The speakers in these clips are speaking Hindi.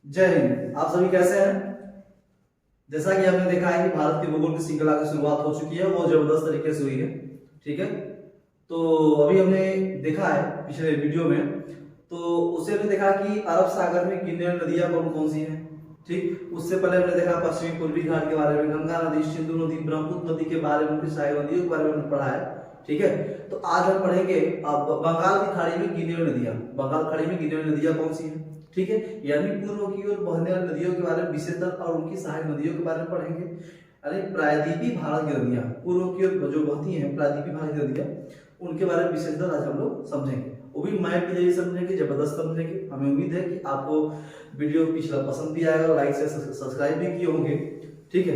जय हिंद। आप सभी कैसे हैं? जैसा कि आपने देखा है कि भारत की भूगोल की श्रृंखला की शुरुआत हो चुकी है, वो जबरदस्त तरीके से हुई है। ठीक है, तो अभी हमने देखा है पिछले वीडियो में, तो उससे हमने देखा कि अरब सागर में गिरने वाली नदियां कौन कौन सी हैं। ठीक, उससे पहले हमने देखा पश्चिमी पूर्वी घाट के बारे में, गंगा नदी, सिंधु नदी, ब्रह्मपुत्र नदी के बारे में, उनकी सहायक नदियों के बारे में हमने पढ़ा है। ठीक है, तो आज हम पढ़ेंगे अब बंगाल की खाड़ी में गिरने वाली नदियां। बंगाल खाड़ी में गिरने वाली नदियां कौन सी हैं? ठीक है, यानी पूर्व की ओर बहने वाली नदियों के बारे में विशेषतर और उनकी सहायक नदियों के बारे में पढ़ेंगे। अरे प्रायद्वीपीय भारत की नदियां पूर्व की ओर जो बहती हैं, प्रायद्वीपीय भारत की नदियां, उनके बारे में विशेषतर आज हम लोग समझेंगे, वो भी मैप के जरिए समझेंगे, जबरदस्त समझेंगे। हमें उम्मीद है कि आपको वीडियो पिछला पसंद भी आएगा, लाइक से सब्सक्राइब भी किए होंगे। ठीक है,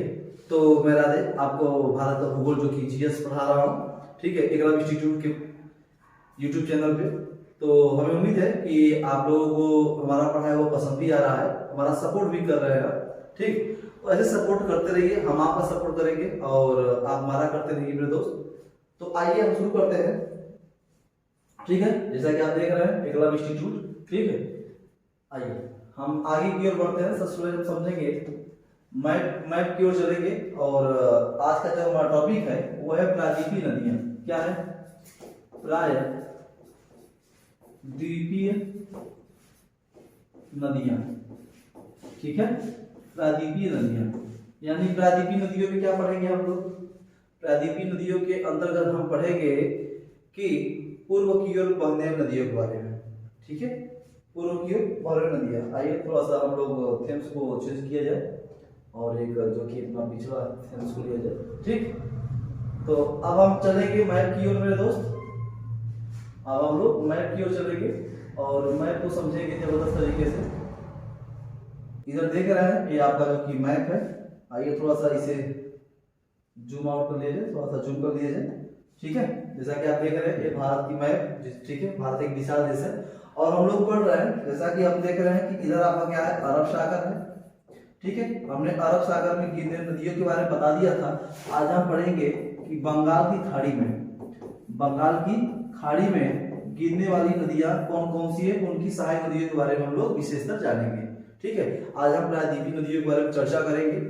तो मैं राधे आपको भारत का भूगोल जो कि जीएस पढ़ा रहा हूँ, ठीक है, एकलव्य इंस्टीट्यूट के यूट्यूब चैनल पे। तो हमें उम्मीद है कि आप लोगों को हमारा पढ़ाया वो पसंद भी आ रहा है, हमारा सपोर्ट भी कर रहे हैं। ठीक, तो ऐसे सपोर्ट करते रहिए, हम आपका सपोर्ट करेंगे और आप हमारा करते रहिए मेरे दोस्त। तो आइए हम शुरू करते हैं। ठीक है, जैसा कि आप देख रहे हैं एकलव्य इंस्टीट्यूट। ठीक है, आइए हम आगे की ओर बढ़ते हैं। सबसे पहले हम समझेंगे मैप मैप की ओर चलेंगे और आज का जो हमारा टॉपिक है वो है प्रायद्वीपीय नदियां। क्या है? प्रायद्वीपीय नदियां। ठीक है, प्रायद्वीपीय नदियां यानी प्रायद्वीपीय नदियों में क्या पढ़ेंगे हम लोग? प्रायद्वीपीय नदियों के अंतर्गत हम पढ़ेंगे कि पूर्व की ओर बहने वाली नदियों के बारे में। ठीक है, पूर्व की ओर बहने वाली नदियां। आइए थोड़ा सा हम लोग थेम्स को चेंज किया जाए और एक जो कि अपना पिछला थेम्स को लिया जाए। ठीक, तो अब हम चलेंगे मैप की ओर मेरे दोस्त। अब हम लोग मैप की ओर चलेंगे और मैप को समझेंगे जबरदस्त तरीके से। इधर देख रहे हैं ये आपका जो कि मैप है। आइए थोड़ा सा इसे जूम आउट कर लिया जाए, थोड़ा सा जूम कर लिया जाए। ठीक है, जैसा कि आप देख रहे हैं ये भारत की मैप। ठीक है, भारत एक विशाल देश है और हम लोग पढ़ रहे हैं, जैसा कि हम देख रहे हैं कि इधर आपका क्या है, अरब सागर है। ठीक है, हमने अरब सागर में गिरने नदियों के बारे में बता दिया था। आज हम पढ़ेंगे कि बंगाल की खाड़ी में, बंगाल की खाड़ी में गिरने वाली नदियां कौन कौन सी है, उनकी सहायक नदियों के बारे में हम लोग विशेषतर जानेंगे। ठीक है, आज हम प्रायद्वीपीय नदियों के बारे में चर्चा करेंगे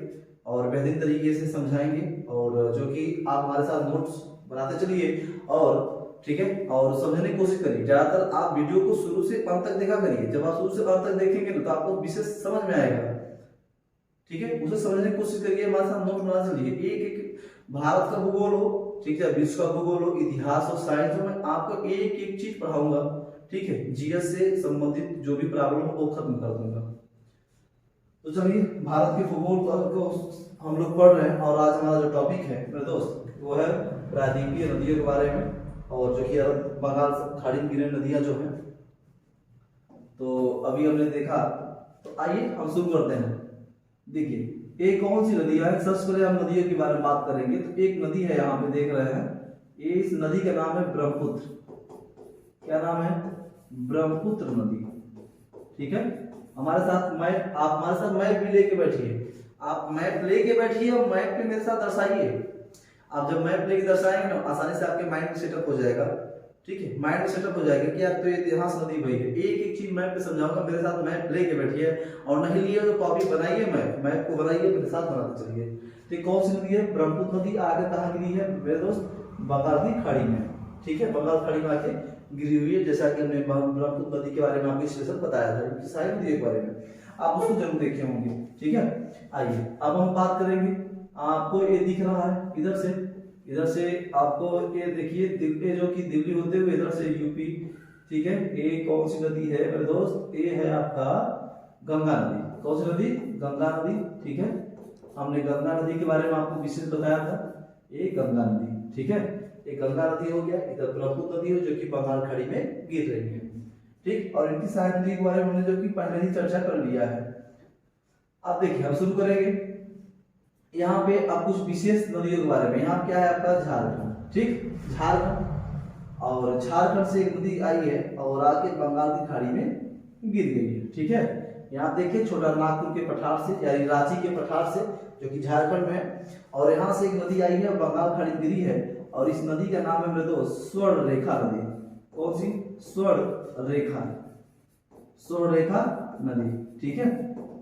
और बेहतरीन तरीके से समझाएंगे, और जो कि आप हमारे साथ नोट्स बनाते चलिए और ठीक है, और समझने की कोशिश करिए। ज्यादातर आप वीडियो को शुरू से अंत तक देखा करिए। जब आप शुरू से अंत तक देखेंगे तो आपको विशेष समझ में आएगा। ठीक है, उसे समझने की कोशिश करिए, हमारे साथ नोट बना चलिए। एक एक भारत का भूगोल हो, ठीक है, विश्व का भूगोल हो, इतिहास हो, साइंस हो, मैं आपको एक एक चीज पढ़ाऊंगा। ठीक है, जीएस से संबंधित जो भी प्रॉब्लम हो वो खत्म कर दूंगा। तो चलिए भारत के भूगोल को हम लोग पढ़ रहे हैं और आज हमारा जो टॉपिक है मेरे दोस्त वो है प्रायद्वीपीय नदियों के बारे में, और जो कि अरब बंगाल खाड़ी में गिरने नदियां जो हैं। तो अभी हमने देखा, तो आइए हम शुरू करते हैं। देखिए ये कौन सी नदी है, सबसे पहले हम नदियों के बारे में बात करेंगे। तो एक नदी है यहाँ पे देख रहे हैं, ये इस नदी का नाम है ब्रह्मपुत्र। क्या नाम है? ब्रह्मपुत्र नदी। ठीक है, हमारे साथ मैप, आप हमारे साथ मैप भी लेके बैठिए। आप मैप लेके बैठिए और मैप पे मेरे साथ दर्शाइए। आप जब मैप लेके दर्शाएंगे ना, आसानी से आपके माइंड में सेटअप हो जाएगा। ठीक है, माइंड में सेटअप हो जाएगा कि यार तो ये यहाँ से नदी बही है। एक एक चीज मैप पे समझाऊंगा, मेरे साथ मैप लेके बैठिए, और नहीं लिए तो कॉपी बनाइए, मैप को बनाइए, मेरे साथ बनाते चलिए। तो कौन सी नदी है? ब्रह्मपुत्र नदी। आगे कहाँ गिरी है मेरे दोस्त? बंगाल की खाड़ी में। ठीक है, बंगाल खाड़ी में आके गिरी हुई है, जैसा कि हमने ब्रह्मपुत्र नदी के बारे में आपको स्पेशल बताया था, इनकी सहायक नदी के बारे में आप उसको जरूर देखे होंगे। ठीक है, आइए अब हम बात करेंगे। आपको ये दिख रहा है इधर से आपको ये देखिए, ये जो कि दिल्ली होते हुए इधर से यूपी। ठीक है, ये कौन सी नदी है मेरे दोस्त? ये है आपका गंगा नदी। कौन सी नदी? गंगा नदी। ठीक है, हमने गंगा नदी के बारे में आपको विशेष बताया था, ये गंगा नदी। ठीक है, ये गंगा नदी हो गया, इधर ब्रह्मपुत्र नदी हो जो कि बंगाल खाड़ी में गिर रही है। ठीक, और इनकी सहायक नदी के बारे में हमने जो कि पहले ही चर्चा कर लिया है। अब देखिए हम शुरू करेंगे यहाँ पे अब कुछ विशेष नदियों के बारे में। यहाँ क्या है आपका? झारखंड। ठीक, झारखंड, और झारखंड से एक नदी आई है और आके बंगाल की खाड़ी में गिर गई है। ठीक है, यहाँ देखिए छोटा नागपुर के पठार से, यानी रांची के पठार से, जो कि झारखंड में है, और यहाँ से एक नदी आई है, बंगाल खाड़ी में गिरी है, और इस नदी का नाम है मेरे दोस्त स्वर्ण रेखा नदी। कौन सी? स्वर्ण रेखा नदी। ठीक है,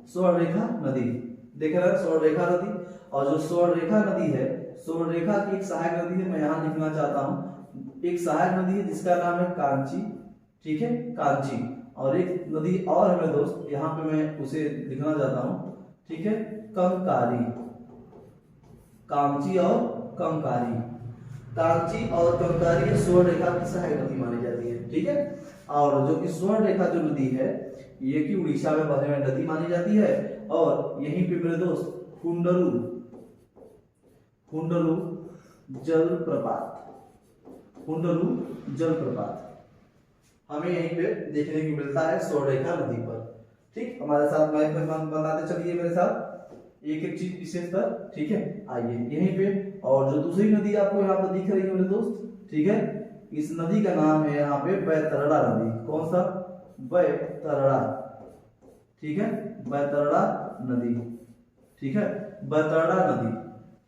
स्वर्णरेखा नदी, देख रहे हैं स्वर्णरेखा नदी। और जो स्वर्णरेखा नदी है, स्वर्णरेखा की एक सहायक नदी है, मैं यहाँ लिखना चाहता हूँ, एक सहायक नदी है जिसका नाम है कांची, ठीक है, कांची। और एक नदी और है मेरे दोस्त, यहाँ पे मैं उसे लिखना चाहता हूँ, ठीक है, कंकारी। कांची और कंकारी, कांची और कंकारी स्वर्णरेखा की सहायक नदी मानी जाती है, ठीक है। और जो कि स्वर्णरेखा जो नदी है ये कि उड़ीसा में बहने वाली नदी मानी जाती है। और यहीं पे मेरे दोस्त कुंडरू, कुंडरू जलप्रपात, कुंडरू जलप्रपात हमें यहीं पे देखने को मिलता है स्वर्णरेखा नदी पर, ठीक। हमारे साथ मैप बनाते चलिए मेरे साथ, एक एक चीज विशेष पर, ठीक है। आइए यहीं पे, और जो दूसरी नदी आपको यहाँ पर दिख रही है मेरे दोस्त, ठीक है, इस नदी का नाम है यहाँ पे बैतरड़ा नदी। कौन सा? बैतरड़ा, ठीक है, बैतरड़ा नदी, ठीक है, बैतरड़ा नदी,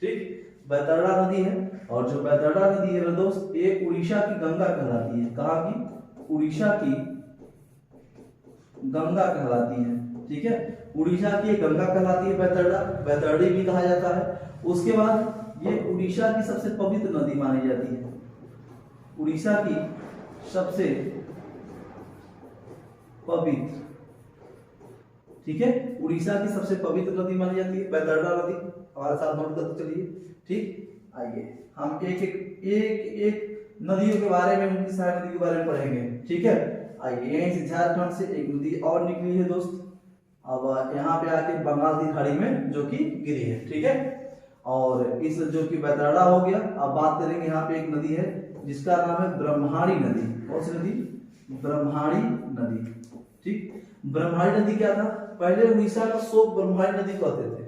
ठीक, बैतरड़ा नदी है। और जो बैतरड़ा नदी है मेरे दोस्त ये उड़ीसा की गंगा कहलाती है। कहाँ की? उड़ीसा की गंगा कहलाती है, ठीक है, उड़ीसा की गंगा कहलाती है बैतरड़ा, बैतरड़ी भी कहा जाता है। उसके बाद ये उड़ीसा की सबसे पवित्र नदी मानी जाती है, उड़ीसा की सबसे पवित्र, ठीक है, उड़ीसा की सबसे पवित्र नदी मानी जाती है बैतरड़ा नदी। हमारे साथ नोट करते चलिए, ठीक। आइए हम एक एक नदियों के बारे में, उनकी सहायक नदी के बारे में पढ़ेंगे, ठीक है। आइए यहीं से झारखंड से एक नदी और निकली है दोस्त, अब यहाँ पे आके बंगाल की खाड़ी में जो कि गिरी है, ठीक है। और इस जो कि बैतरड़ा हो गया। अब बात करेंगे यहाँ पे एक नदी है जिसका नाम है ब्रह्माणी नदी। कौन सी नदी? ब्रह्माणी नदी, ठीक। ब्रह्माणी नदी क्या था? पहले उड़ीसा का शोक ब्रह्माणी नदी कहते थे,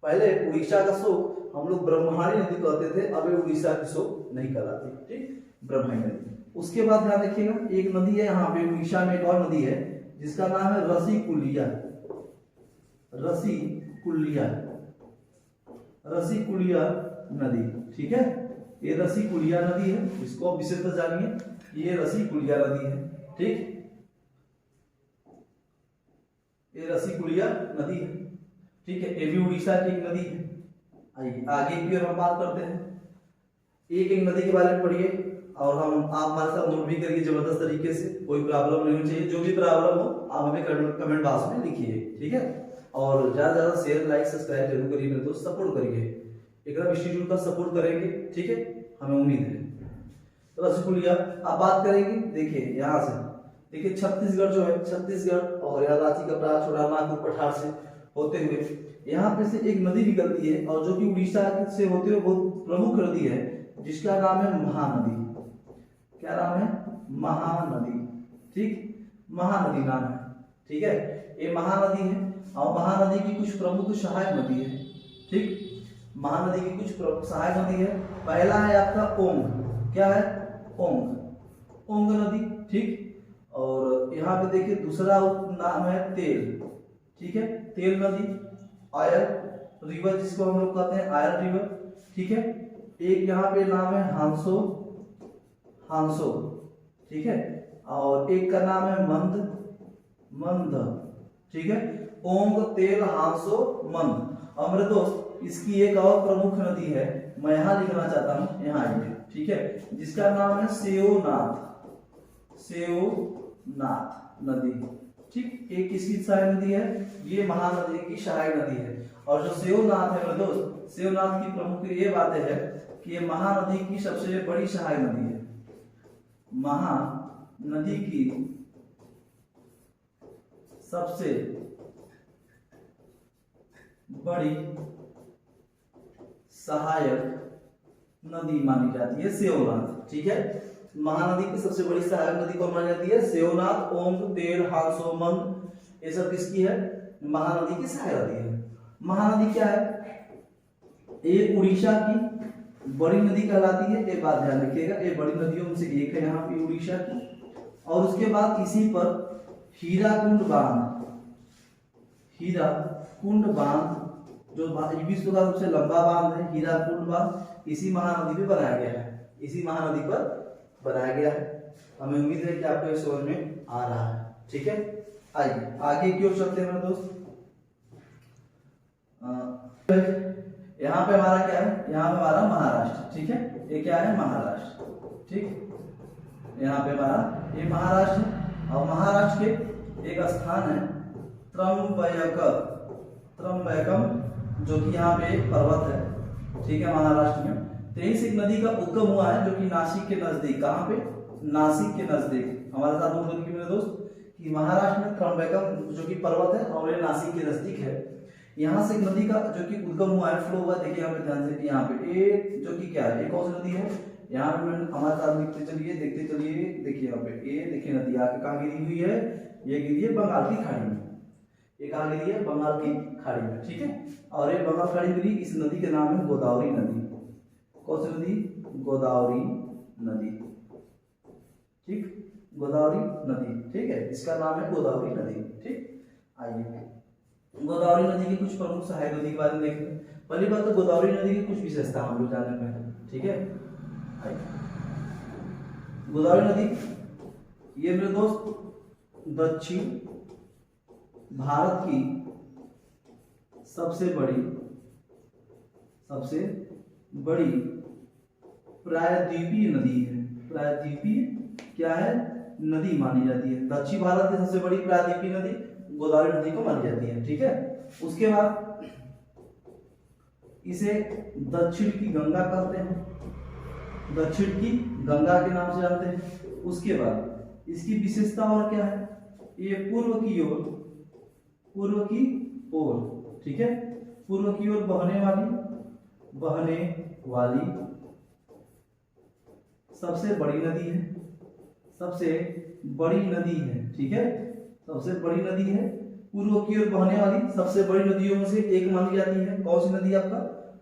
पहले उड़ीसा का शोक हम लोग ब्रह्माणी नदी कहते थे, अब उड़ीसा की शोक नहीं कहलाती, ठीक, ब्रह्माणी नदी। उसके बाद ध्यान रखिएगा एक नदी है यहाँ पे उड़ीसा में, एक और नदी है जिसका नाम है रसीकुलिया, रसीकुलिया, रसीकुलिया नदी, ठीक है। ये रसीकुलिया नदी है, इसको विशेषता जानिए, ये रसीकुलिया नदी है, ठीक, ये रसीकुलिया नदी है, ठीक है, ये भी उड़ीसा की एक नदी है। आइए आगे की ओर हम बात करते हैं, एक एक नदी के बारे में पढ़िए और हम आप हमारे साथ नोट भी करिए जबरदस्त तरीके से, कोई प्रॉब्लम नहीं होनी चाहिए, जो भी प्रॉब्लम हो आप हमें कमेंट बॉक्स में लिखिए, ठीक है। और ज्यादा ज्यादा शेयर लाइक सब्सक्राइब जरूर करिए मेरे दोस्त, सपोर्ट करिए, एकदम इंस्टीट्यूट का सपोर्ट करेंगे, ठीक है, हमें उम्मीद है। तो रसगुल्ला आप बात करेंगे, देखिए यहाँ से देखिए छत्तीसगढ़ जो है, छत्तीसगढ़ और यहाँ रांची कपड़ा छोटा नागपुर पठार से होते हुए यहाँ पे से एक नदी निकलती है और जो कि उड़ीसा से होते हुए बहुत प्रमुख नदी है जिसका नाम है महानदी। क्या नाम है? महानदी, ठीक, महानदी नाम है, ठीक है, ये महानदी है। और महानदी की कुछ प्रमुख सहायक नदी है, ठीक, महानदी की कुछ सहायक नदी है। पहला है आपका ओंग, क्या है? ओंग, ओंग नदी, ठीक। और यहाँ पे देखिए दूसरा नाम है तेल, ठीक है, तेल नदी, आयर रिवर जिसको हम लोग कहते हैं आयर रिवर, ठीक है। एक यहाँ पे नाम है हांसो, हांसो, ठीक है, और एक का नाम है मंद, मंद, ठीक है, ओंग, तेल, हांसो, मंद। और मेरे दोस्त इसकी एक और प्रमुख नदी है, मैं यहाँ लिखना चाहता हूँ, यहाँ आइए, ठीक है, जिसका नाम है सेओनाथ, सेओनाथ नदी, ठीक। एक किसकी सहायक नदी है? ये महानदी की सहायक नदी है। और जो सेओनाथ है मेरे दोस्त, सेओनाथ की प्रमुख ये बात है कि ये महानदी की सबसे बड़ी सहायक नदी है, महानदी की सबसे बड़ी सहायक नदी मानी जाती है सेओनाथ, ठीक है। महानदी की सबसे बड़ी सहायक नदी कौन मानी जाती है? सेओनाथ, ओंग, तेल, हांसो, मंद, ये सब किसकी है? महानदी की सहायक नदी है। महानदी क्या है? एक उड़ीसा की बड़ी नदी कहलाती है, एक बात ध्यान रखिएगा, ये बड़ी नदियों में से एक है यहाँ पे उड़ीसा की। और उसके बाद इसी पर हीराकुंड बांध, हीराकुंड बांध जो विश्व का सबसे लंबा बांध है, हीराकुंड बांध इसी महानदी पे बनाया गया है, इसी महानदी पर बनाया गया है। हमें उम्मीद है कि आपको ये समझ में आ रहा है, ठीक है। आइए आगे की ओर चलते हैं मेरे दोस्त, यहाँ पे हमारा क्या है, यहाँ पे हमारा महाराष्ट्र, ठीक है, ये क्या है महाराष्ट्र, ठीक, यहाँ पे हमारा ये महाराष्ट्र है। और महाराष्ट्र के एक स्थान है त्रंबकम, जो कि यहाँ पे एक पर्वत है, ठीक है, महाराष्ट्र में। तो यहीं से एक नदी का उद्गम हुआ है, जो कि नासिक के नजदीक, कहाँ पे, नासिक के नजदीक। हमारे साथ नोट रखिए मेरे दोस्त कि महाराष्ट्र में त्रंबकम जो कि पर्वत है और ये नासिक के नजदीक है। यहाँ से एक नदी का जो कि उद्गम हुआ है, फ्लो हुआ, देखिए यहाँ पे ध्यान से, यहाँ पे ये जो कि क्या है, एक कौन सी नदी है, यहाँ पे हमारे साथ लिखते चलिए, देखते चलिए, देखिए यहाँ पे ये देखिए नदी आके कहाँ गिरी हुई है, ये गिरी है बंगाल की खाड़ी में, ये कहाँ गिरी है, बंगाल की खाड़ी में, ठीक है। और ये बंगाल खाड़ी में गिरी, इस नदी के नाम है गोदावरी नदी। कौन सी नदी, गोदावरी नदी, ठीक, गोदावरी नदी, ठीक है, इसका नाम है गोदावरी नदी, ठीक। आइए गोदावरी नदी की कुछ प्रमुख सहायक नदी के बारे में देखते हैं। पहली बात तो गोदावरी नदी की कुछ विशेषता हम लोग जाने में, ठीक है। गोदावरी नदी ये मेरे दोस्त दक्षिण भारत की सबसे बड़ी प्रायद्वीपीय नदी है। प्रायद्वीपीय क्या है, नदी मानी जाती है। दक्षिण भारत की सबसे बड़ी प्रायद्वीपीय नदी गोदावरी नदी को मानी जाती है, ठीक है। उसके बाद इसे दक्षिण की गंगा कहते हैं, दक्षिण की गंगा के नाम से जानते हैं। उसके बाद इसकी विशेषता और क्या है, ये पूर्व की ओर, ठीक है, पूर्व की ओर बहने वाली सबसे बड़ी नदी है, ठीक है, सबसे बड़ी नदी है, पूर्व की ओर बहने वाली सबसे बड़ी नदियों में से एक मानी जाती है। कौन सी नदी, आपका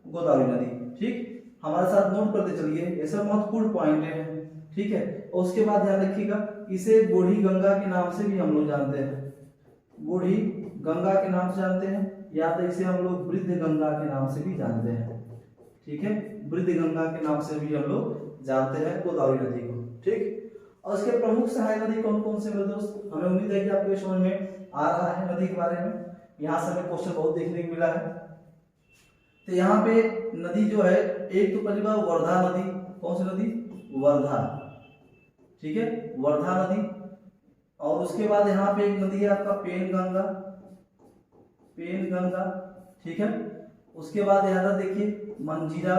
गोदावरी नदी, ठीक। हमारे साथ नोट करते चलिए, ये सब महत्वपूर्ण पॉइंट है, ठीक है। और उसके बाद ध्यान रखिएगा, इसे बूढ़ी गंगा के नाम से भी हम लोग जानते हैं, बूढ़ी गंगा के नाम से जानते हैं, या तो इसे हम लोग वृद्ध गंगा के नाम से भी जानते हैं, ठीक है, वृद्ध गंगा के नाम से भी हम लोग जानते हैं गोदावरी नदी को, ठीक। और इसके प्रमुख सहायक नदी कौन कौन से मेरे दोस्त, हमें उम्मीद है कि आपको समझ में आ रहा है नदी के बारे में। यहाँ से हमें क्वेश्चन बहुत देखने को मिला है। तो यहाँ पे नदी जो है, एक तो पहली बार वर्धा नदी, कौन सी नदी, वर्धा, ठीक है, वर्धा नदी। और उसके बाद यहाँ पे एक नदी है आपका पेनगंगा, ठीक है। उसके बाद यहाँ पर देखिए मंजीरा,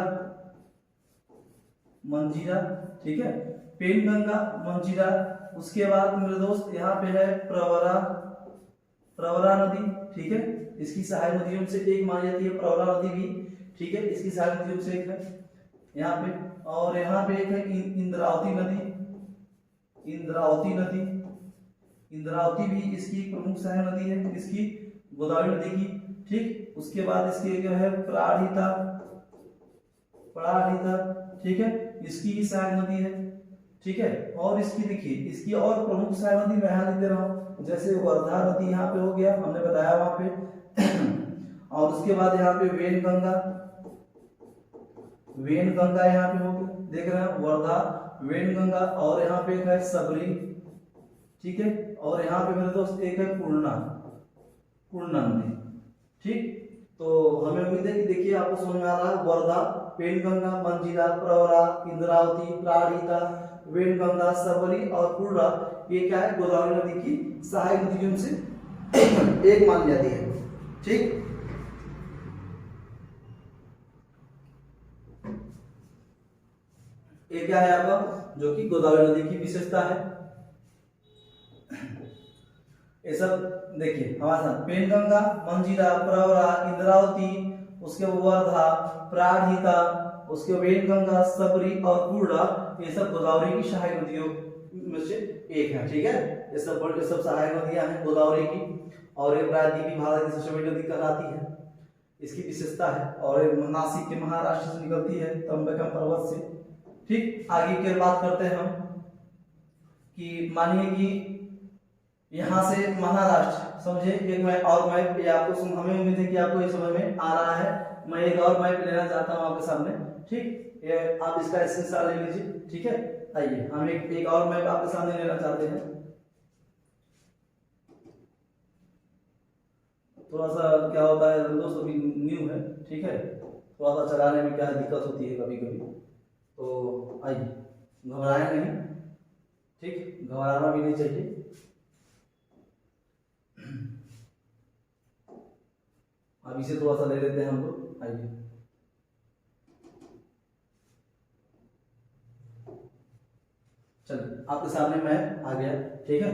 ठीक है, पेनगंगा, मंजीरा। उसके बाद मेरे दोस्त यहाँ पे है प्रवरा नदी, ठीक है, इसकी सहायक नदियों से एक मानी जाती है प्रवरा नदी भी, ठीक है, इसकी सहायक नदियों से एक है यहाँ पे। और यहाँ पे एक है इंद्रावती भी इसकी प्रमुख सहायक नदी है, इसकी गोदावरी नदी की, ठीक। उसके बाद इसकी जो है प्राणहिता, ठीक है, इसकी ही सहायक नदी है, ठीक है। और इसकी देखिए, इसकी और प्रमुख सहायक नदी मैं यहाँ लिख दे रहा हूँ, जैसे वर्धा नदी यहाँ पे हो गया, हमने बताया वहां पे। और उसके बाद यहाँ पे वेनगंगा यहाँ पे हो गया, देख रहे हैं, वर्धा, वेनगंगा। और यहाँ पे एक है सबरी, ठीक है। और यहाँ पे मेरे दोस्त एक है पूर्णा नदी, ठीक। तो हमें उम्मीद है कि देखिए आपको समझ में आ रहा है, वर्धा, पेनगंगा, मंजीरा, प्रवरा, इंद्रावती, प्राणहिता, वेनगंगा, सबरी और पूर्णा, ये क्या है, गोदावरी नदी की सहायक नदियों से एक मानी जाती है, ठीक। ये क्या है आपका, जो कि गोदावरी नदी की विशेषता है। ये सब देखिए हमारे साथ, पेनगंगा, मंजीरा, प्रवरा, इंद्रावती, उसके वर्धा, प्राणहिता, उसके वेनगंगा, सबरी और पूर्णा, ये सब गोदावरी की सहायक नदियों में से एक है, ठीक है। ये सब सहायक नदियां हैं गोदावरी की। और ये प्रायद्वीपीय भारत की सबसे बड़ी नदी कहलाती है, इसकी विशेषता है। और नासिक के महाराष्ट्र से निकलती है, त्रंबकम पर्वत से, ठीक। आगे की बात करते हैं हम कि मानिए कि यहाँ से महाराष्ट्र, समझे, एक मैप और मैप ये आपको, हमें उम्मीद है कि आपको ये समझ में आ रहा है। मैं एक और मैप लेना चाहता हूँ आपके सामने, ठीक, ये आप इसका स्क्रीनशॉट ले लीजिए, ठीक है। आइए हम एक और मैप आपके सामने लेना चाहते हैं। थोड़ा सा क्या होता है दोस्त, अभी न्यू है, ठीक है, थोड़ा सा चलाने में क्या दिक्कत होती है कभी कभी, तो आइए घबराएं नहीं, ठीक, घबराना भी नहीं चाहिए। अब इसे थोड़ा सा ले लेते हैं हम लोग, आइए। चलिए आपके सामने मैप आ गया, ठीक है,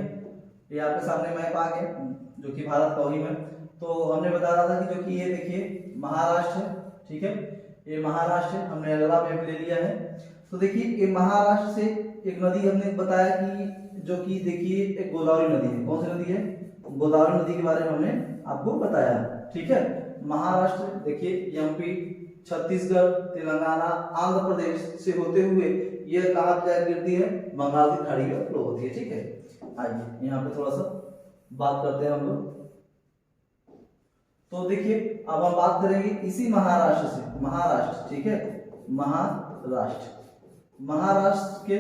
ये आपके सामने मैप आ गया जो कि भारत का वही मैप। तो हमने बता रहा था कि जो कि ये देखिए महाराष्ट्र है, ठीक है, ये महाराष्ट्र है, हमने अगला मैप ले लिया है। तो देखिए ये महाराष्ट्र से एक नदी हमने बताया कि जो कि देखिए एक गोदावरी नदी है। कौन सी नदी है? गोदावरी नदी के बारे में हमने आपको बताया, ठीक है। महाराष्ट्र देखिए एमपी, छत्तीसगढ़, तेलंगाना, आंध्र प्रदेश से होते हुए ये कहाँ पे गिरती है? बंगाल की खाड़ी में फ्लो होती है, ठीक है। आइए यहाँ पे थोड़ा सा बात करते हैं हम लोग। तो देखिए अब हम बात करेंगे इसी महाराष्ट्र से, महाराष्ट्र, ठीक है, महाराष्ट्र, महाराष्ट्र के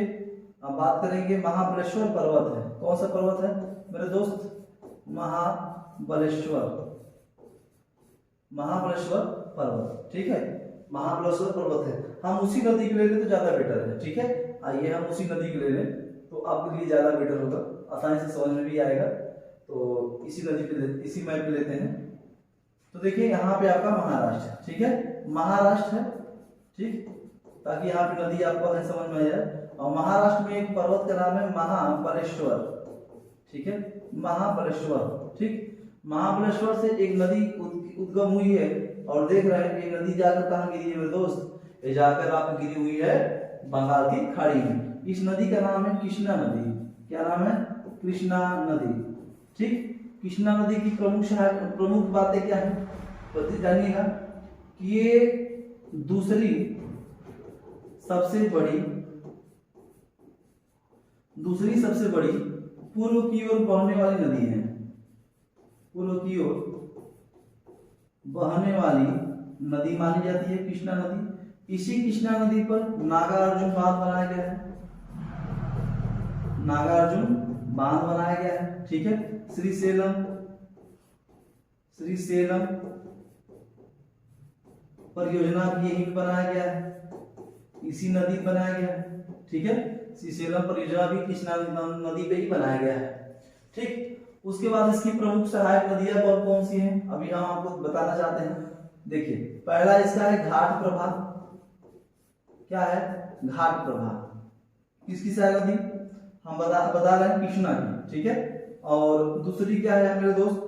हम बात करेंगे महाबलेश्वर पर्वत है। कौन सा पर्वत है मेरे दोस्त? महाबलेश्वर, महाबलेश्वर पर्वत, ठीक है, महाबलेश्वर पर्वत है। हम उसी नदी के ले लें तो ज्यादा बेटर है, ठीक है। आइए हम उसी नदी के ले लें तो आपके लिए ज्यादा बेटर होगा, आसानी से समझ में भी आएगा। तो इसी नदी पे इसी मैप पे लेते हैं। तो देखिए यहाँ पे आपका महाराष्ट्र, ठीक है, महाराष्ट्र है, ठीक, ताकि यहाँ पे नदी आपको समझ में आ जाए। और महाराष्ट्र में एक पर्वत का नाम है महाबलेश्वर, ठीक है, महाबलेश्वर, ठीक। महाबलेश्वर से एक नदी उद्गम हुई है और देख रहे हैं कि नदी जाकर कहाँ गिरी है मेरे दोस्त? ये जाकर आप गिरी हुई है बंगाल की खाड़ी में। इस नदी का नाम है कृष्णा नदी। क्या नाम है? कृष्णा नदी, ठीक। कृष्णा नदी की प्रमुख बातें क्या है तो जानिएगा कि ये दूसरी सबसे बड़ी पूर्व की ओर बहने वाली नदी है, पूर्व की ओर बहने वाली नदी मानी जाती है कृष्णा नदी। इसी कृष्णा नदी पर नागार्जुन बांध बनाया गया है, नागार्जुन बांध बनाया गया है, ठीक है। श्रीशैलम परियोजना भी यहीं पे बनाया गया है, इसी नदी पे बनाया गया है, ठीक है। श्रीशैलम परियोजना भी कृष्णा नदी पे ही बनाया गया है, ठीक। उसके बाद इसकी प्रमुख सहायक नदियां कौन कौन सी हैं अभी हम आपको बताना चाहते हैं। देखिए पहला इसका है घाट प्रभा। क्या है? घाट प्रभा। किसकी सहायक नदी? हम बता रहे हैं कृष्णा की, ठीक है। और दूसरी क्या है मेरे दोस्त?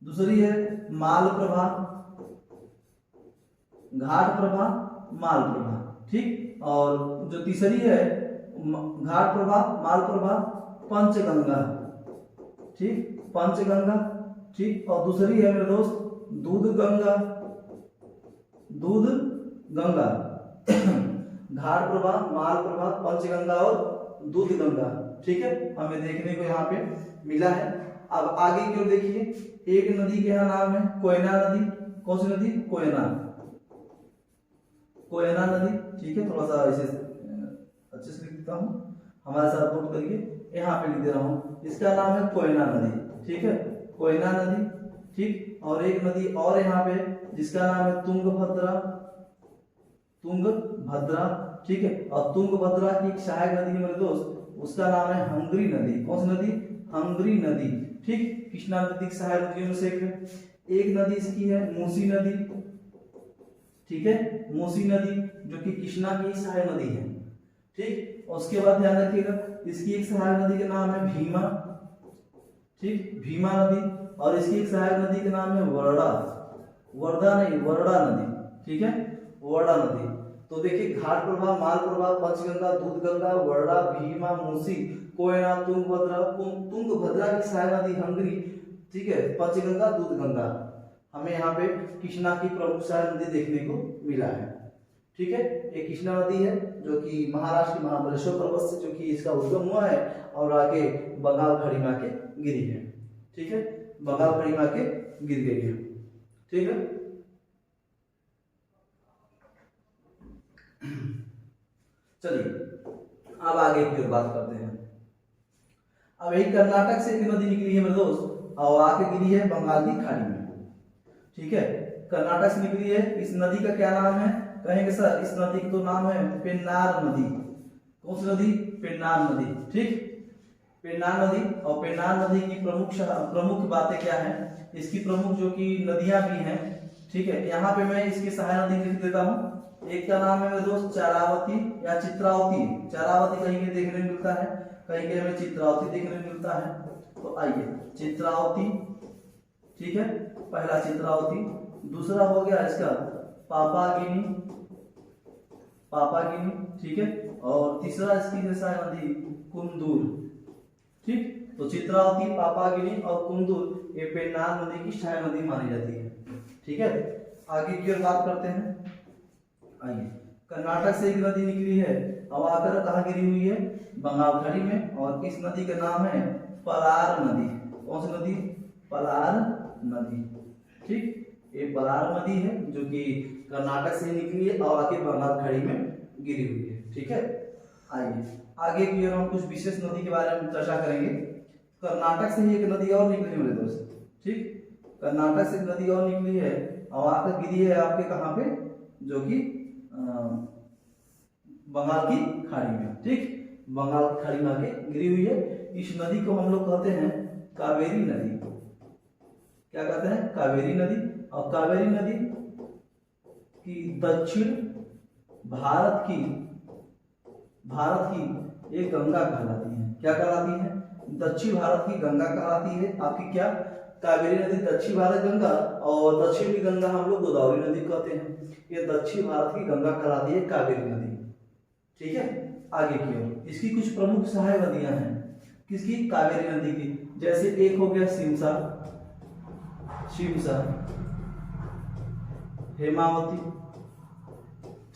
दूसरी है मालप्रभा, घाट प्रभा, मालप्रभा, ठीक। और जो तीसरी है घाट प्रभा, मालप्रभा, पंचगंगा, ठीक, पंचगंगा, ठीक। और दूसरी है मेरे दोस्त दूध गंगा, दूध गंगा घाट प्रभा, माल प्रभा, पंचगंगा और दूध गंगा, ठीक है, हमें देखने को यहाँ पे मिला है। अब आगे की ओर देखिए, एक नदी के यहाँ नाम है कोयना नदी। कौन सी नदी? कोयना, कोयना नदी, ठीक है। थोड़ा सा ऐसे अच्छे से लिख देता हूँ, हमारे साथ नोट करिए, यहाँ पे लिख दे रहा हूँ, इसका नाम है कोयना नदी, ठीक है, कोयना नदी, ठीक। और एक नदी और यहाँ पे जिसका नाम है तुंगभद्रा, तुंगभद्रा, ठीक है। और तुंगभद्रा की एक सहायक नदी है मेरे दोस्त, उसका नाम है हंगरी नदी। कौन सी नदी? हंगरी नदी, ठीक। कृष्णा नदी की सहायक नदियों में से एक है। एक नदी इसकी है मूसी नदी, ठीक है, मूसी नदी जो कि कृष्णा की सहायक नदी है, ठीक। और उसके बाद ध्यान रखिएगा इसकी एक सहायक नदी का नाम है भीमा, ठीक, भीमा नदी। और इसकी एक सहायक नदी का नाम है वर्धा, वर्धा नहीं वर्धा नदी, ठीक है, वर्धा नदी। तो देखिए घाट प्रभा, माल प्रभा, पंचगंगा, दूध गंगा, वर्धा, भीमा, मूसी, कोयना, तुंगभद्रा की सहायक नदी हंगरी, ठीक है, पंचगंगा, दूध गंगा। हमें यहाँ पे कृष्णा की प्रमुख सहायक नदी देखने को मिला है, ठीक है। एक कृष्णा नदी है जो कि महाराष्ट्र के महाबलेश्वर पर्वत से जो कि इसका उद्गम हुआ है और आके बंगाल खाड़ी में आके गिरी है, ठीक है, बंगाल खाड़ी में आके गिर गई है, ठीक है। चलिए अब आगे की ओर बात करते हैं। अब यही कर्नाटक से एक नदी निकली है मेरे दोस्त और आके गिरी है बंगाल की खाड़ी में। ठीक है, कर्नाटक से निकली है। इस नदी का क्या नाम है? कहेंगे सर इस नदी का तो नाम है पेन्नार नदी। कौन सी नदी? पेन्नार नदी। ठीक, पेन्नार नदी। और पेन्नार नदी की प्रमुख बातें क्या हैं? इसकी प्रमुख जो कि नदियां भी हैं। ठीक है, यहाँ पे मैं इसकी सहायक नदी लिख देता हूँ। एक का नाम है मेरे दोस्त चारावती या चित्रावती। चारावती कहीं के देखने में मिलता है, कहीं के हमें चित्रावती देखने में मिलता है। तो आइए चित्रावती, ठीक है, पहला चित्रावती। दूसरा हो गया इसका पापागिनी, पापागिनी। ठीक है, और तीसरा इसकी सहायक नदी कुंदूर। ठीक, तो चित्रावती, पापागिनी और कुंदूर ये पेन्नार नदी की सहायक नदी मानी जाती है। ठीक है, आगे की ओर बात करते हैं। आइए, कर्नाटक से एक नदी निकली है और आकर कहाँ गिरी हुई है? बंगाल खाड़ी में। और इस नदी का नाम है पलार नदी। कौन सी नदी? पलार नदी। ठीक, ये पलार नदी है जो कि कर्नाटक से निकली है और आके बंगाल खाड़ी में गिरी हुई है। ठीक है, आइए आगे की ओर हम कुछ विशेष नदी के बारे में चर्चा करेंगे। कर्नाटक से ही एक नदी और निकली है मेरे दोस्त। ठीक, कर्नाटक से एक नदी और निकली है और आकर गिरी है आपके कहाँ पे? जो कि बंगाल की खाड़ी में। ठीक, बंगाल की खाड़ी में आके गिरी हुई है। इस नदी को हम लोग कहते हैं कावेरी नदी। क्या कहते हैं? कावेरी नदी। और कावेरी नदी की दक्षिण भारत की एक गंगा कहलाती है। क्या कहलाती है? दक्षिण भारत की गंगा कहलाती है आपकी क्या? कावेरी नदी। दक्षिण भारत गंगा और दक्षिण की गंगा हम लोग गोदावरी नदी कहते हैं। ये दक्षिण भारत की गंगा कहलाती है कावेरी नदी। ठीक है, आगे की ओर इसकी कुछ प्रमुख सहायक नदियां हैं। किसकी? कावेरी नदी की। जैसे एक हो गया शिमसा, शिमसा, हेमावती।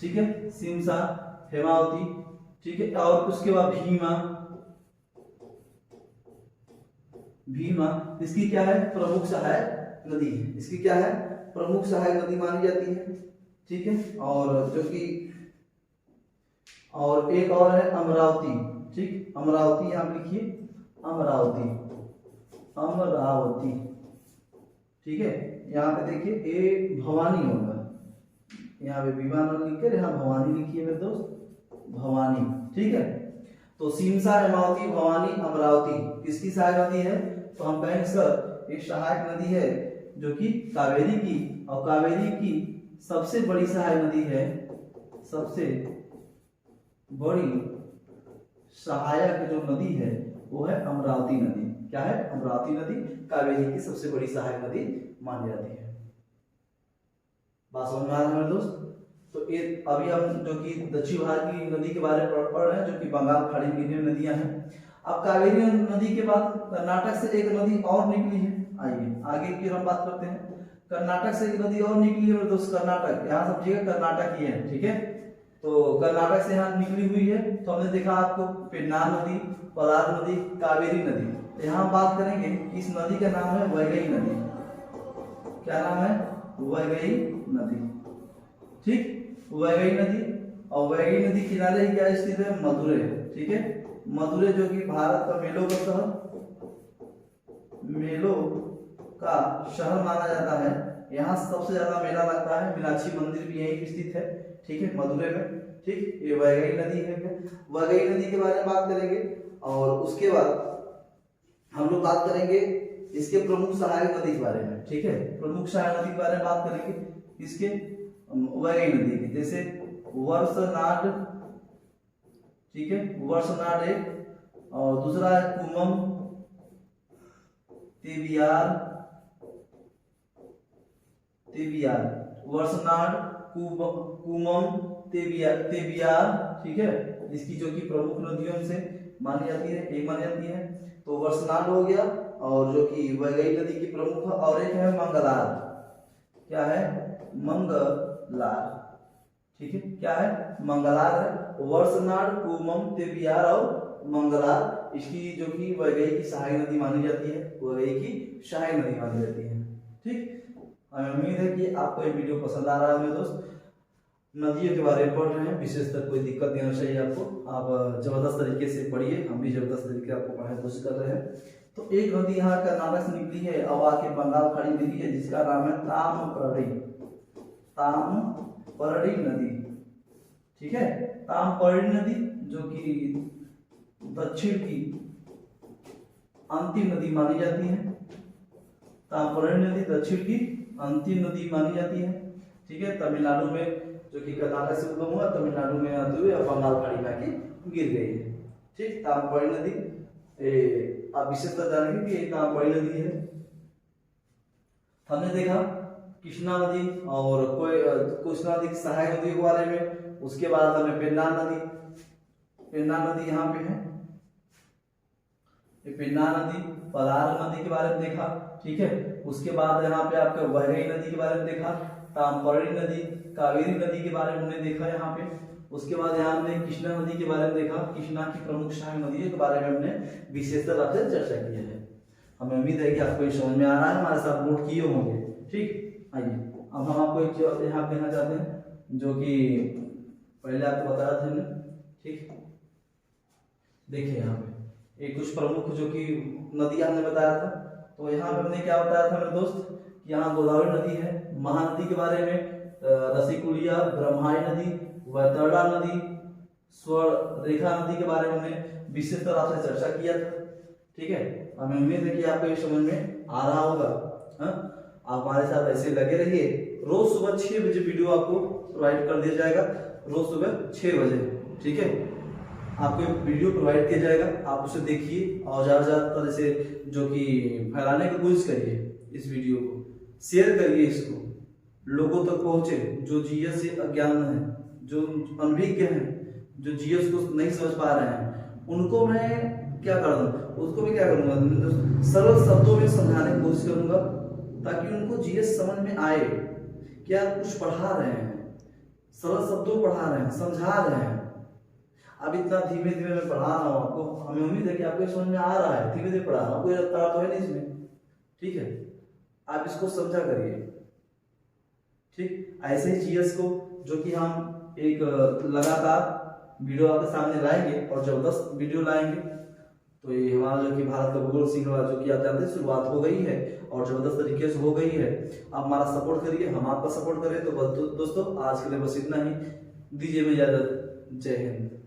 ठीक है, शिमसा, हेमावती। ठीक है, और उसके बाद भीमा, भीमा इसकी क्या है? प्रमुख सहायक नदी है। इसकी क्या है? प्रमुख सहायक नदी मानी जाती है। ठीक है, और जो कि और एक और है अमरावती। ठीक, अमरावती आप लिखिए, अमरावती, अमरावती। ठीक है, यहाँ पे देखिए ए भवानी होगा, यहाँ पे भीमा न लिखकर यहाँ भवानी लिखिए मेरे दोस्त, भवानी। ठीक है, तो शिमसा, हेमावती, भवानी, अमरावती किसकी सहायक नदी है? तो हम कहेंगे सर एक सहायक नदी है जो कि कावेरी की, और कावेरी की सबसे बड़ी सहायक नदी है, सबसे बड़ी सहायक जो नदी है वो है अमरावती नदी। क्या है? अमरावती नदी कावेरी की सबसे बड़ी सहायक नदी मानी जाती है। बात समझ में आ रहा है मेरे दोस्त? तो ये अभी हम जो कि दक्षिण भारत की नदी के बारे में पढ़ रहे हैं जो कि बंगाल खाड़ी में गिरी नदियां हैं। अब कावेरी नदी के बाद कर्नाटक से एक नदी और निकली है। आइए आगे की हम बात करते हैं। कर्नाटक से एक नदी और निकली है मेरे दोस्त, कर्नाटक, यहाँ समझिएगा कर्नाटक ही है। ठीक है, तो कर्नाटक से यहाँ निकली हुई है। तो हमने देखा आपको पेन्नार नदी, पलार नदी, कावेरी नदी। यहाँ बात करेंगे इस नदी का नाम है वैगई नदी। क्या नाम है? वैगई नदी। ठीक, वैगई नदी। और वैगई नदी किनारे ही क्या स्थित है? मदुरै। ठीक है, मदुरै जो कि भारत का मेलों का शहर माना जाता है। यहाँ सबसे ज्यादा मेला लगता है। मीनाक्षी मंदिर भी यहीं स्थित है। ठीक है, मदुरै में। ठीक, ये वैगई नदी है। वैगई नदी के बारे में बात करेंगे और उसके बाद हम लोग बात करेंगे इसके प्रमुख सहायक नदी के बारे में। ठीक है, प्रमुख सहायक नदी के बारे में बात करेंगे इसके वैगई नदी की। जैसे वर्षनाड, ठीक है, वर्षनाड एक, और दूसरा है कुमम, तेबियार, तेबियार, वर्षनाड, कुमम, तेबियार। ठीक है, इसकी जो कि प्रमुख नदियों से मानी जाती है, एक मानी जाती है। तो वर्षनाड हो गया, और जो कि वैगई नदी की प्रमुख है, और एक है मंगलार। क्या है? मंगलार। ठीक है, क्या है? मंगलार है। वर्षनाड, कुमम, तेबियार और मंगलार इसकी जो कि वैगई की सहायक नदी मानी जाती है, वैगई की सहायक नदी मानी जाती है। ठीक, हमें उम्मीद है कि आपको ये वीडियो पसंद आ रहा है मेरे दोस्त। नदियों के बारे में पढ़ रहे हैं, विशेषतर कोई दिक्कत नहीं होनी चाहिए आपको। आप जबरदस्त तरीके से पढ़िए, हम भी जबरदस्त तरीके आपको पढ़ाने की कोशिश कर रहे हैं। तो एक नदी यहाँ कर्नाटक से निकली है, अब आके बंगाल खाड़ी मिली है, जिसका नाम है तामपरड़ी, तामपरड़ी नदी। ठीक है, तामपरड़ी नदी जो कि दक्षिण की अंतिम नदी मानी जाती है। तामपरड़ी नदी दक्षिण की अंतिम नदी मानी जाती है। ठीक है, तमिलनाडु में, जो कि कर्नाटक से उद्गम हुआ, तमिलनाडु में आते हुए बंगाल खाड़ी में आके गिर गई है। ठीक, तामपरड़ी नदी आप विशेषता जानेंगे कि तामपरड़ी नदी है। हमने देखा कृष्णा नदी और कोई कृष्णा नदी की सहायक नदी के बारे में। उसके बाद हमें पेन्नार नदी, पेन्नार नदी यहाँ पे है, पेन्नार नदी, पलार नदी के बारे में देखा। ठीक है, उसके बाद यहाँ पे आपके वैगई नदी के बारे में देखा, तामपरड़ी नदी, कावेरी नदी के बारे में हमने देखा यहाँ पे। उसके बाद यहाँ हमने कृष्णा नदी के बारे में देखा, कृष्णा की प्रमुख सहायक नदियों के बारे में हमने विशेषतर आपसे चर्चा की है। हमें उम्मीद है कि आपको ये समझ में आ रहा है, हमारे साथ नोट किए होंगे। ठीक, आइए अब हम आपको एक चीज यहाँ देना चाहते हैं जो कि पहले आपको बताया था हमने। ठीक, देखिए यहाँ पे एक कुछ प्रमुख जो कि नदियां हमने बताया था। तो यहाँ पे हमने क्या बताया था मेरे दोस्त, यहाँ गोदावरी नदी है, महानदी के बारे में रसिकुलिया, ब्रह्माई नदी, वैतरणा नदी, स्वर्ण रेखा नदी के बारे में हमने विशेष तरह से चर्चा किया था। ठीक है, हमें उम्मीद है कि आपको ये समझ में आ रहा होगा। आप हमारे साथ ऐसे लगे रहिए। रोज सुबह 6 बजे वीडियो आपको प्रोवाइड कर दिया जाएगा, रोज सुबह 6 बजे। ठीक है, आपको एक वीडियो प्रोवाइड किया जाएगा, आप उसे देखिए और ज्यादा तरह से जो कि फैलाने की कोशिश करिए। इस वीडियो को शेयर करिए, इसको लोगों तक पहुंचे जो जीएस से अज्ञान है, जो अनभिज्ञ हैं, जो जीएस को नहीं समझ पा रहे हैं, उनको मैं क्या कर दूं, उसको मैं क्या करूंगा, सरल शब्दों में समझाने की कोशिश करूंगा ताकि उनको जीएस समझ में आए। क्या कुछ पढ़ा रहे हैं, सरल शब्दों पढ़ा रहे हैं, समझा रहे हैं। अब इतना धीमे धीमे मैं पढ़ा रहा हूँ आपको, हमें उम्मीद है कि आपको समझ में आ रहा है। धीमे धीमे पढ़ा रहा हूँ, कोई रफ्तार तो है नहीं इसमें। ठीक है, आप इसको समझा करिए। ठीक, ऐसे ही जीएस को जो कि हम एक लगातार वीडियो आपके सामने लाएंगे और जबरदस्त वीडियो लाएंगे। तो ये हमारा जो कि भारत का भूगोल सीखना जो कि आप जानते हैं शुरुआत हो गई है और जबरदस्त तरीके से हो गई है। आप हमारा सपोर्ट करिए, हम आपका सपोर्ट करें। तो दोस्तों आज के लिए बस इतना ही, दीजिए मैं इजाजत। जय हिंद।